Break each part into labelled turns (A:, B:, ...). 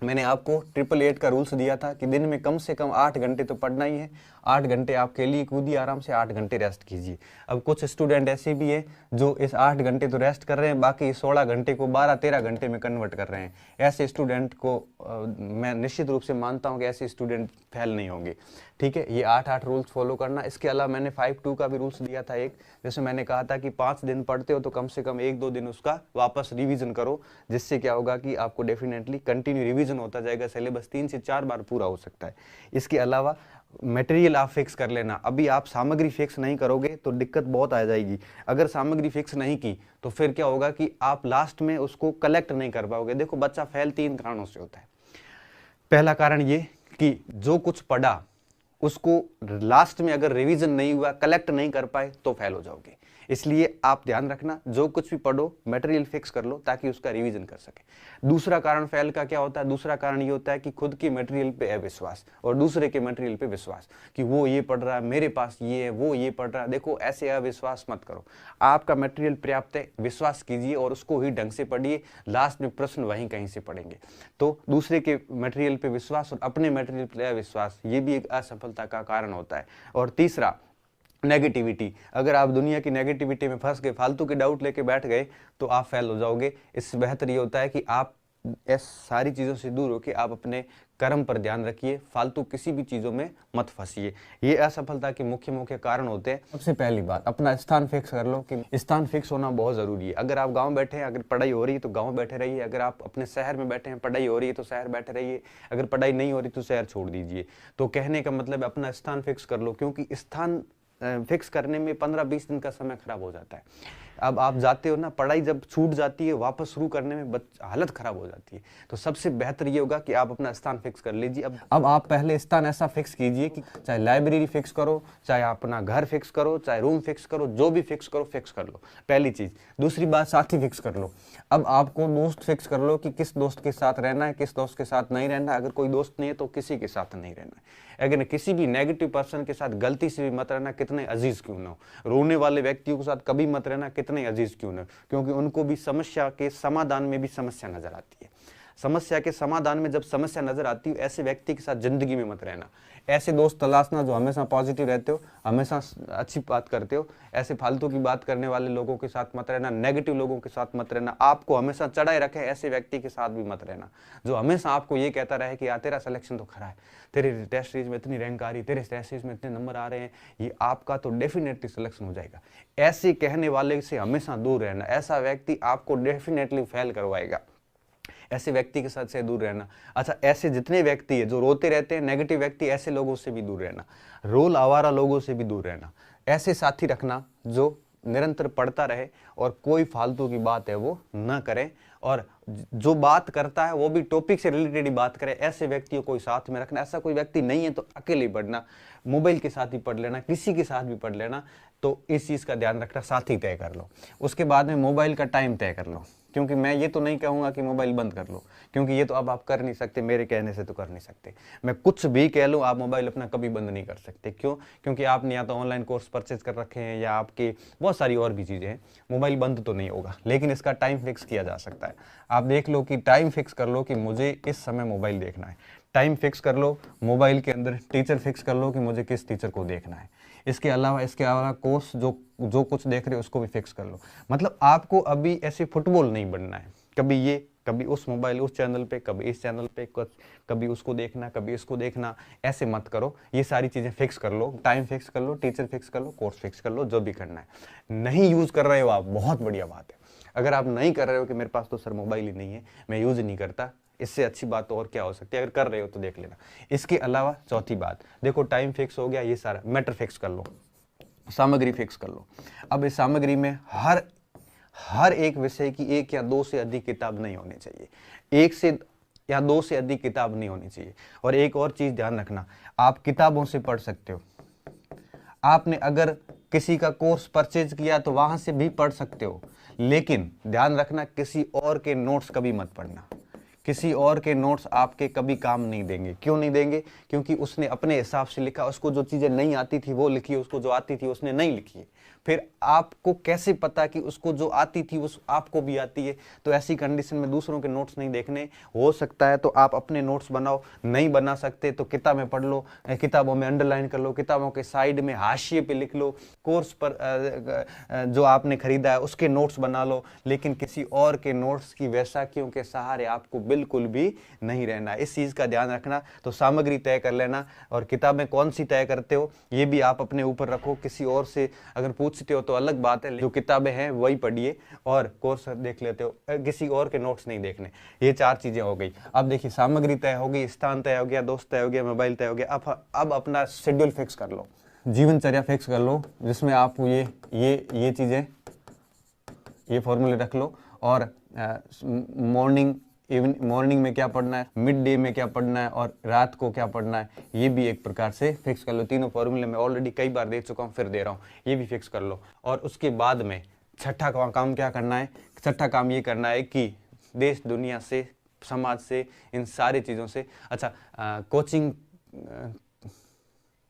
A: मैंने आपको 888 का रूल्स दिया था कि दिन में कम से कम 8 घंटे तो पढ़ना ही है। 8 घंटे आपके लिए कूदिए, आराम से 8 घंटे रेस्ट कीजिए। अब कुछ स्टूडेंट ऐसे भी हैं जो इस 8 घंटे तो रेस्ट कर रहे हैं, बाकी 16 घंटे को 12-13 घंटे में कन्वर्ट कर रहे हैं। ऐसे स्टूडेंट को मैं निश्चित रूप से मानता हूँ कि ऐसे स्टूडेंट फेल नहीं होंगे। ठीक है, ये 8-8 रूल्स फॉलो करना। इसके अलावा मैंने 5-2 का भी रूल्स दिया था एक, जैसे मैंने कहा था कि 5 दिन पढ़ते हो तो कम से कम 1-2 दिन उसका वापस रिवीजन करो, जिससे क्या होगा कि आपको डेफिनेटली कंटिन्यू रिवीजन होता जाएगा, सिलेबस 3 से 4 बार पूरा हो सकता है। इसके अलावा मटेरियल आप फिक्स कर लेना। अभी आप सामग्री फिक्स नहीं करोगे तो दिक्कत बहुत आ जाएगी। अगर सामग्री फिक्स नहीं की तो फिर क्या होगा कि आप लास्ट में उसको कलेक्ट नहीं कर पाओगे। देखो, बच्चा फेल 3 कारणों से होता है। पहला कारण ये कि जो कुछ पढ़ा उसको लास्ट में अगर रिवीजन नहीं हुआ, कलेक्ट नहीं कर पाए तो फेल हो जाओगे। इसलिए आप ध्यान रखना, जो कुछ भी पढ़ो मटेरियल फिक्स कर लो ताकि उसका रिवीजन कर सके। दूसरा कारण फेल का क्या होता है? दूसरा कारण ये होता है कि खुद की मटेरियल पे अविश्वास और दूसरे के मटेरियल पे विश्वास, कि वो ये पढ़ रहा है, मेरे पास ये है, वो ये पढ़ रहा है। देखो, ऐसे अविश्वास मत करो। आपका मटेरियल पर्याप्त है, विश्वास कीजिए और उसको ही ढंग से पढ़िए। लास्ट में प्रश्न वहीं कहीं से पढ़ेंगे। तो दूसरे के मटेरियल पे विश्वास और अपने मटेरियल पे अविश्वास, ये भी एक असफलता का कारण होता है। और तीसरा, नेगेटिविटी। अगर आप दुनिया की नेगेटिविटी में फंस गए, फालतू के डाउट लेके बैठ गए, तो आप फेल हो जाओगे। इससे बेहतर ये होता है कि आप इस सारी चीज़ों से दूर होकर आप अपने कर्म पर ध्यान रखिए, फालतू किसी भी चीज़ों में मत फंसिए। ये असफलता के मुख्य मुख्य कारण होते हैं। सबसे पहली बात, अपना स्थान फिक्स कर लो कि स्थान फिक्स होना बहुत ज़रूरी है। अगर आप गांव बैठे हैं, अगर पढ़ाई हो रही है तो गांव बैठे रहिए। अगर आप अपने शहर में बैठे हैं, पढ़ाई हो रही है तो शहर बैठे रहिए। अगर पढ़ाई नहीं हो रही तो शहर छोड़ दीजिए। तो कहने का मतलब अपना स्थान फिक्स कर लो, क्योंकि स्थान फिक्स करने में 15-20 दिन का समय खराब हो जाता है। अब आप जाते हो ना, पढ़ाई जब छूट जाती है, वापस शुरू करने में हालत खराब हो जाती है। तो सबसे बेहतर ये होगा कि आप अपना स्थान फिक्स कर लीजिए। अब आप पहले स्थान ऐसा फिक्स कीजिए कि चाहे लाइब्रेरी फिक्स करो, चाहे अपना घर फिक्स करो, चाहे रूम फिक्स करो, जो भी फिक्स करो फिक्स कर लो, पहली चीज। दूसरी बात, साथी फिक्स कर लो। अब आपको दोस्त फिक्स कर लो कि किस दोस्त के साथ रहना है, किस दोस्त के साथ नहीं रहना है। अगर कोई दोस्त नहीं है तो किसी के साथ नहीं रहना है। अगर किसी भी नेगेटिव पर्सन के साथ गलती से भी मत रहना, कितने अजीज क्यों ना हो। रोने वाले व्यक्तियों के साथ कभी मत रहना, कितने अजीज क्यों ना हो, क्योंकि उनको भी समस्या के समाधान में भी समस्या नजर आती है। समस्या के समाधान में जब समस्या नजर आती है, ऐसे व्यक्ति के साथ जिंदगी में मत रहना। ऐसे दोस्त तलाशना जो हमेशा पॉजिटिव रहते हो, हमेशा अच्छी बात करते हो। ऐसे फालतू की बात करने वाले लोगों के साथ मत रहना, नेगेटिव लोगों के साथ मत रहना, आपको हमेशा चढ़ाए रखे ऐसे व्यक्ति के साथ भी मत रहना, जो हमेशा आपको ये कहता रहे कि यार तेरा सिलेक्शन तो खरा है, तेरे टेस्ट सीरीज में इतनी रैंक आ रही, तेरे टेस्ट सीरीज में इतने नंबर आ रहे हैं, ये आपका तो डेफिनेटली सिलेक्शन हो जाएगा। ऐसे कहने वाले से हमेशा दूर रहना। ऐसा व्यक्ति आपको डेफिनेटली फेल करवाएगा। ऐसे व्यक्ति के साथ से दूर रहना। अच्छा, ऐसे जितने व्यक्ति है जो रोते रहते हैं, नेगेटिव व्यक्ति, ऐसे लोगों से भी दूर रहना। रोल आवारा लोगों से भी दूर रहना। ऐसे साथी रखना जो निरंतर पढ़ता रहे और कोई फालतू की बात है वो ना करे, और जो बात करता है वो भी टॉपिक से रिलेटेड ही बात करे। ऐसे व्यक्तियों को साथ में रखना। ऐसा कोई व्यक्ति नहीं है तो अकेले पढ़ना, मोबाइल के साथ ही पढ़ लेना, किसी के साथ भी पढ़ लेना। तो इस चीज़ का ध्यान रखना, साथी तय कर लो। उसके बाद में मोबाइल का टाइम तय कर लो, क्योंकि मैं ये तो नहीं कहूँगा कि मोबाइल बंद कर लो, क्योंकि ये तो अब आप कर नहीं सकते, मेरे कहने से तो कर नहीं सकते। मैं कुछ भी कह लूँ, आप मोबाइल अपना कभी बंद नहीं कर सकते। क्यों? क्योंकि आपने या तो ऑनलाइन कोर्स परचेज कर रखे हैं या आपके बहुत सारी और भी चीज़ें हैं। मोबाइल बंद तो नहीं होगा, लेकिन इसका टाइम फिक्स किया जा सकता है। आप देख लो कि टाइम फिक्स कर लो कि मुझे इस समय मोबाइल देखना है। टाइम फिक्स कर लो, मोबाइल के अंदर टीचर फिक्स कर लो कि मुझे किस टीचर को देखना है। इसके अलावा कोर्स जो कुछ देख रहे हो उसको भी फिक्स कर लो। मतलब आपको अभी ऐसे फुटबॉल नहीं बनना है, कभी ये कभी उस मोबाइल उस चैनल पे, कभी इस चैनल पे, कभी उसको देखना, कभी इसको देखना। ऐसे मत करो। ये सारी चीज़ें फिक्स कर लो, टाइम फिक्स कर लो, टीचर फिक्स कर लो, कोर्स फिक्स कर लो, जो भी करना है। नहीं यूज़ कर रहे हो आप, बहुत बढ़िया बात है। अगर आप नहीं कर रहे हो कि मेरे पास तो सर मोबाइल ही नहीं है, मैं यूज़ नहीं करता, इससे अच्छी बात तो और क्या हो सकती है। अगर कर रहे हो तो देख लेना। इसके अलावा चौथी बात, देखो टाइम फिक्स हो गया, ये सारा मैटर फिक्स कर लो, सामग्री फिक्स कर लो। अब इस सामग्री में हर एक विषय की 1 या 2 से अधिक किताब नहीं होनी चाहिए। 1 से या 2 से अधिक किताब नहीं होनी चाहिए। और एक और चीज ध्यान रखना, आप किताबों से पढ़ सकते हो। आपने अगर किसी का कोर्स परचेज किया तो वहां से भी पढ़ सकते हो, लेकिन ध्यान रखना किसी और के नोट्स कभी मत पढ़ना। किसी और के नोट्स आपके कभी काम नहीं देंगे। क्यों नहीं देंगे? क्योंकि उसने अपने हिसाब से लिखा, उसको जो चीज़ें नहीं आती थी वो लिखी, उसको जो आती थी उसने नहीं लिखी। फिर आपको कैसे पता कि उसको जो आती थी उस आपको भी आती है? तो ऐसी कंडीशन में दूसरों के नोट्स नहीं देखने। हो सकता है तो आप अपने नोट्स बनाओ, नहीं बना सकते तो किताबें पढ़ लो, किताबों में अंडरलाइन कर लो, किताबों के साइड में हाशिए पे लिख लो, कोर्स पर जो आपने खरीदा है उसके नोट्स बना लो, लेकिन किसी और के नोट्स की वैसाखियों के सहारे आपको बिल्कुल भी नहीं रहना। इस चीज़ का ध्यान रखना। तो सामग्री तय कर लेना, और किताबें कौन सी तय करते हो ये भी आप अपने ऊपर रखो। किसी और से अगर पूछते हो तो अलग बात है, जो किताबें हैं वही पढ़िए और कोर्स देख लेते हो, किसी और के नोट्स नहीं देखने। ये 4 चीज़ें हो गई। अब देखिए, सामग्री तय हो गई, स्थान तय हो गया, दोस्त तय हो गया, मोबाइल तय हो गया। अब अपना शेड्यूल फिक्स कर लो, जीवनचर्या फिक्स कर लो, जिसमें आप ये चीज़ें, ये फॉर्मूले रख लो। और मॉर्निंग में क्या पढ़ना है, मिड डे में क्या पढ़ना है, और रात को क्या पढ़ना है, ये भी एक प्रकार से फिक्स कर लो। तीनों फॉर्मूले मैं ऑलरेडी कई बार दे चुका हूँ, फिर दे रहा हूँ, ये भी फिक्स कर लो। और उसके बाद में छठा काम क्या करना है? छठा काम ये करना है कि देश दुनिया से, समाज से, इन सारी चीज़ों से, अच्छा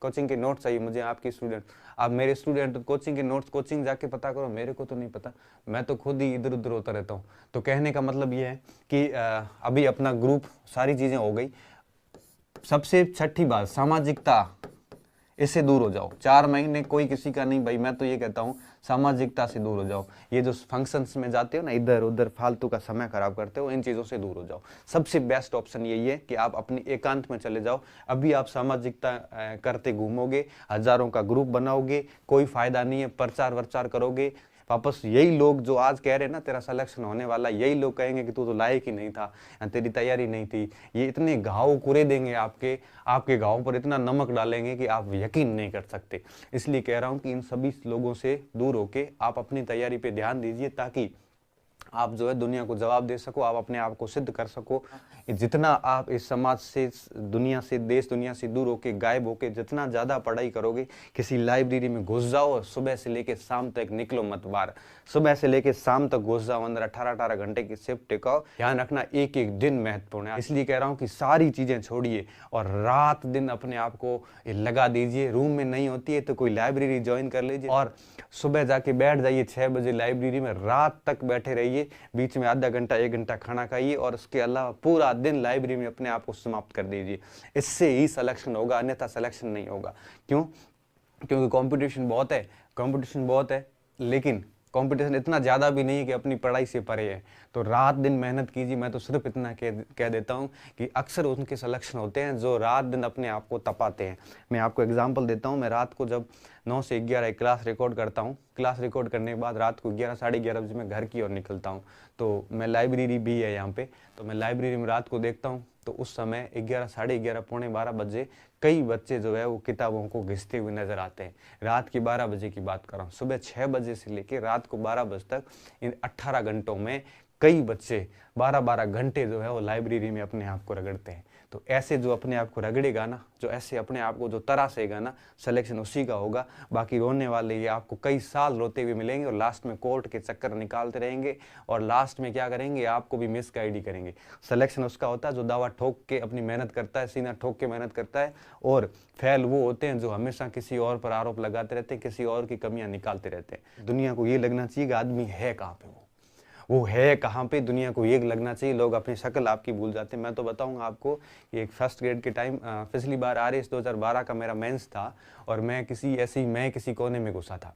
A: कोचिंग के नोट्स चाहिए मुझे, आपके स्टूडेंट, आप मेरे स्टूडेंट, कोचिंग के नोट्स कोचिंग जाके पता करो, मेरे को तो नहीं पता, मैं तो खुद ही इधर उधर होता रहता हूँ। तो कहने का मतलब ये है कि अभी अपना ग्रुप, सारी चीज़ें हो गई। सबसे छठी बात, सामाजिकता, इससे दूर हो जाओ। 4 महीने कोई किसी का नहीं भाई, मैं तो ये कहता हूँ सामाजिकता से दूर हो जाओ। ये जो फंक्शंस में जाते हो ना, इधर उधर फालतू का समय खराब करते हो, इन चीज़ों से दूर हो जाओ। सबसे बेस्ट ऑप्शन यही है कि आप अपनी एकांत में चले जाओ। अभी आप सामाजिकता करते घूमोगे, हजारों का ग्रुप बनाओगे, कोई फायदा नहीं है। प्रचार वर्चार करोगे, वापस यही लोग जो आज कह रहे हैं ना तेरा सिलेक्शन होने वाला, यही लोग कहेंगे कि तू तो लायक ही नहीं था, तेरी तैयारी नहीं थी। ये इतने घाव कुरे देंगे आपके घावों पर इतना नमक डालेंगे कि आप यकीन नहीं कर सकते। इसलिए कह रहा हूँ कि इन सभी लोगों से दूर होके आप अपनी तैयारी पे ध्यान दीजिए, ताकि आप जो है दुनिया को जवाब दे सको, आप अपने आप को सिद्ध कर सको। जितना आप इस समाज से, दुनिया से, देश दुनिया से दूर होके, गायब होके जितना ज़्यादा पढ़ाई करोगे, किसी लाइब्रेरी में घुस जाओ और सुबह से लेके शाम तक निकलो मत बाहर। सुबह से लेके शाम तक घुस जाओ अंदर, 18-18 घंटे की शिफ्ट टिकाओ। ध्यान रखना, एक एक दिन महत्वपूर्ण है। इसलिए कह रहा हूँ कि सारी चीज़ें छोड़िए और रात दिन अपने आप को लगा दीजिए। रूम में नहीं होती है तो कोई लाइब्रेरी ज्वाइन कर लीजिए और सुबह जाके बैठ जाइए 6 बजे लाइब्रेरी में, रात तक बैठे रहिए। बीच में आधा घंटा 1 घंटा खाना खाइए और उसके अलावा पूरा दिन लाइब्रेरी में अपने आप को समाप्त कर दीजिए। इससे ही सिलेक्शन होगा, अन्यथा सिलेक्शन नहीं होगा। क्यों? क्योंकि कंपटीशन बहुत है, लेकिन कंपटीशन इतना ज़्यादा भी नहीं है कि अपनी पढ़ाई से परे है। तो रात दिन मेहनत कीजिए। मैं तो सिर्फ इतना कह देता हूँ कि अक्सर उनके सिलेक्शन होते हैं जो रात दिन अपने आप को तपाते हैं। मैं आपको एग्जांपल देता हूँ। मैं रात को जब 9 से 11 क्लास रिकॉर्ड करता हूँ, क्लास रिकॉर्ड करने के बाद रात को 11 साढ़े 11 बजे मैं घर की ओर निकलता हूँ। तो मैं लाइब्रेरी भी है यहाँ पे, तो मैं लाइब्रेरी में रात को देखता हूँ, तो उस समय 11 साढ़े 11 पौने 12 बजे कई बच्चे जो है वो किताबों को घिसते हुए नजर आते हैं। रात की 12 बजे की बात कर रहा हूँ। सुबह 6 बजे से लेकर रात को 12 बजे तक, इन 18 घंटों में कई बच्चे 12-12 घंटे जो है वो लाइब्रेरी में अपने आप को रगड़ते हैं। तो ऐसे जो अपने आप को रगड़ेगा ना, जो ऐसे अपने आप को जो तरासेगा ना, सिलेक्शन उसी का होगा। बाकी रोने वाले ये आपको कई साल रोते हुए मिलेंगे और लास्ट में कोर्ट के चक्कर निकालते रहेंगे और लास्ट में क्या करेंगे, आपको भी मिसगाइड करेंगे। सिलेक्शन उसका होता है जो दावा ठोक के अपनी मेहनत करता है, सीना ठोक के मेहनत करता है, और फेल वो होते हैं जो हमेशा किसी और पर आरोप लगाते रहते हैं, किसी और की कमियां निकालते रहते हैं। दुनिया को ये लगना चाहिए कि आदमी है कहाँ पे, वो है कहाँ पे, दुनिया को ये लगना चाहिए। लोग अपनी शक्ल आपकी भूल जाते हैं। मैं तो बताऊंगा आपको कि एक फर्स्ट ग्रेड के टाइम, पिछली बार RS 2012 का मेरा मेंस था और मैं किसी कोने में घुसा था।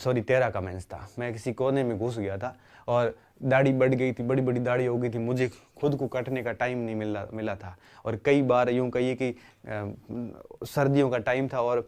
A: 13 का मेंस था। मैं किसी कोने में घुस गया था और दाढ़ी बढ़ गई थी, बड़ी बड़ी दाढ़ी हो गई थी। मुझे खुद को काटने का टाइम नहीं मिला था। और कई बार यूँ कहिए कि सर्दियों का टाइम था और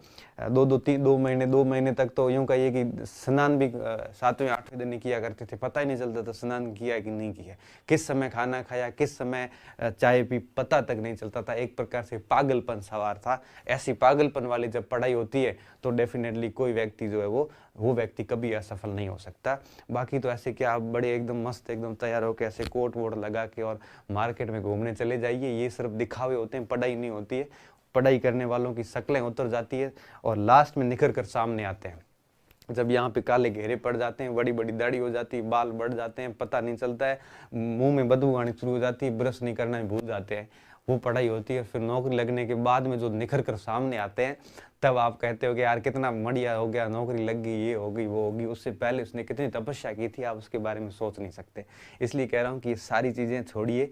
A: 2 महीने तक तो यूँ कहिए कि स्नान भी 7वें 8वें दिन नहीं किया करते थे। पता ही नहीं चलता था स्नान किया कि नहीं किया, किस समय खाना खाया, किस समय चाय पी, पता तक नहीं चलता था। एक प्रकार से पागलपन सवार था। ऐसी पागलपन वाली जब पढ़ाई होती है तो डेफिनेटली कोई व्यक्ति जो है वो व्यक्ति कभी असफल नहीं हो सकता। बाकी तो ऐसे क्या, आप बड़े एकदम मस्त एकदम तैयार होकर ऐसे कोट वोट लगा के और मार्केट में घूमने चले जाइए, ये सिर्फ दिखावे होते हैं, पढ़ाई नहीं होती है। पढ़ाई करने वालों की शक्लें उतर जाती है और लास्ट में निखर कर सामने आते हैं। जब यहाँ पे काले घेरे पड़ जाते हैं, बड़ी बड़ी दाढ़ी हो जाती है, बाल बढ़ जाते हैं, पता नहीं चलता है, मुंह में बदबू आनी शुरू हो जाती है, ब्रश नहीं करना भूल जाते हैं, वो पढ़ाई होती है। फिर नौकरी लगने के बाद में जो निखर कर सामने आते हैं, तब आप कहते हो कि यार कितना बढ़िया हो गया, नौकरी लग गई, ये होगी वो होगी। उससे पहले उसने कितनी तपस्या की थी, आप उसके बारे में सोच नहीं सकते। इसलिए कह रहा हूँ कि ये सारी चीज़ें छोड़िए,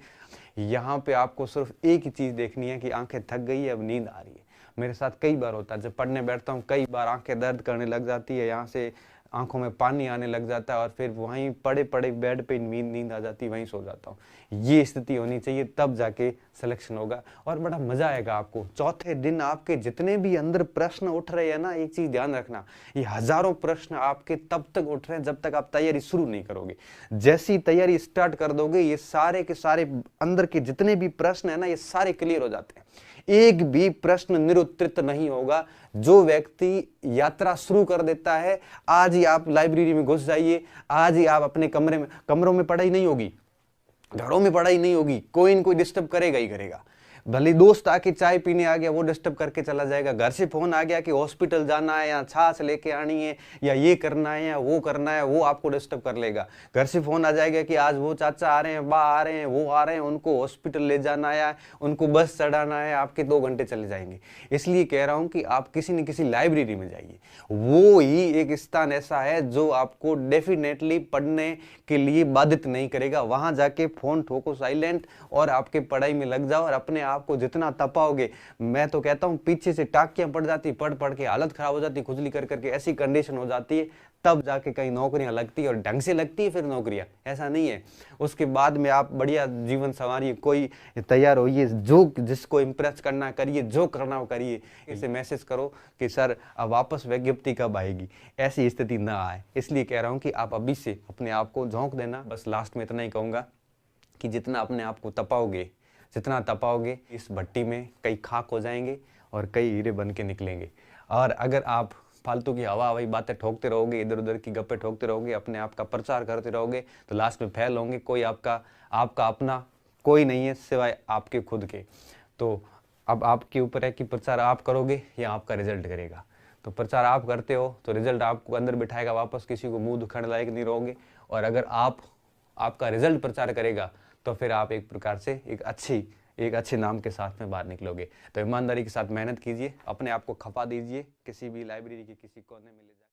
A: यहाँ पे आपको सिर्फ एक ही चीज़ देखनी है कि आंखें थक गई है, अब नींद आ रही है। मेरे साथ कई बार होता है, जब पढ़ने बैठता हूँ कई बार आंखें दर्द करने लग जाती है, यहाँ से आंखों में पानी आने लग जाता है, और फिर वहीं पड़े पड़े बेड पे नींद आ जाती है, वहीं सो जाता हूँ। ये स्थिति होनी चाहिए, तब जाके सिलेक्शन होगा और बड़ा मजा आएगा आपको। चौथे दिन आपके जितने भी अंदर प्रश्न उठ रहे हैं ना, एक चीज ध्यान रखना, ये हजारों प्रश्न आपके तब तक उठ रहे हैं जब तक आप तैयारी शुरू नहीं करोगे। जैसी तैयारी स्टार्ट कर दोगे, ये सारे के सारे अंदर के जितने भी प्रश्न है ना, ये सारे क्लियर हो जाते हैं। एक भी प्रश्न निरुत्तरित नहीं होगा। जो व्यक्ति यात्रा शुरू कर देता है, आज ही आप लाइब्रेरी में घुस जाइए, आज ही आप अपने कमरों में पढ़ाई नहीं होगी, घरों में पढ़ाई नहीं होगी, कोई न कोई डिस्टर्ब करेगा ही करेगा। भले दोस्त आके चाय पीने आ गया, वो डिस्टर्ब करके चला जाएगा। घर से फोन आ गया कि हॉस्पिटल जाना है, या छाछ लेके आनी है, या ये करना है, या वो करना है, वो आपको डिस्टर्ब कर लेगा। घर से फोन आ जाएगा कि आज वो चाचा आ रहे हैं, बा आ रहे हैं, वो आ रहे हैं, उनको हॉस्पिटल ले जाना है, उनको बस चढ़ाना है, आपके 2 घंटे चले जाएंगे। इसलिए कह रहा हूं कि आप किसी न किसी लाइब्रेरी में जाइए। वो ही एक स्थान ऐसा है जो आपको डेफिनेटली पढ़ने के लिए बाधित नहीं करेगा। वहां जाके फोन ठोको साइलेंट और आपके पढ़ाई में लग जाओ, और अपने आपको जितना तपाओगे, मैं तो कहता हूं पीछे से टाकियां पड़ जाती, पढ़ पढ़ के हालत खराब हो जाती, खुजली कर करके ऐसी कंडीशन हो जाती है, तब जाके कहीं नौकरियां लगती है, और ढंग से लगती है फिर नौकरियां, ऐसा नहीं है। उसके बाद में आप बढ़िया जीवन संवारिए, कोई तैयार होइए, जो जिसको इंप्रेस करना करिए, जो करना वो करिए। इसे मैसेज करो कि सर अब वापस विज्ञप्ति कब आएगी, ऐसी स्थिति ना आए। इसलिए कह रहा हूं कि आप अभी से अपने आप को झोंक देना। बस लास्ट में इतना ही कहूंगा कि जितना अपने आप को तपाओगे, जितना तपाओगे, इस भट्टी में कई खाक हो जाएंगे और कई हीरे बन के निकलेंगे। और अगर आप फालतू की हवा हवाई बातें ठोकते रहोगे, इधर उधर की गप्पे ठोकते रहोगे, अपने आप का प्रचार करते रहोगे, तो लास्ट में फेल होंगे। कोई आपका अपना कोई नहीं है सिवाय आपके खुद के। तो अब आपके ऊपर है कि प्रचार आप करोगे या आपका रिजल्ट करेगा। तो प्रचार आप करते हो तो रिजल्ट आपको अंदर बिठाएगा, वापस किसी को मुंह दिखाने लायक नहीं रहोगे। और अगर आपका रिजल्ट प्रचार करेगा, तो फिर आप एक प्रकार से एक अच्छे नाम के साथ में बाहर निकलोगे। तो ईमानदारी के साथ मेहनत कीजिए, अपने आप को खपा दीजिए, किसी भी लाइब्रेरी के किसी कोने में ले जाकर।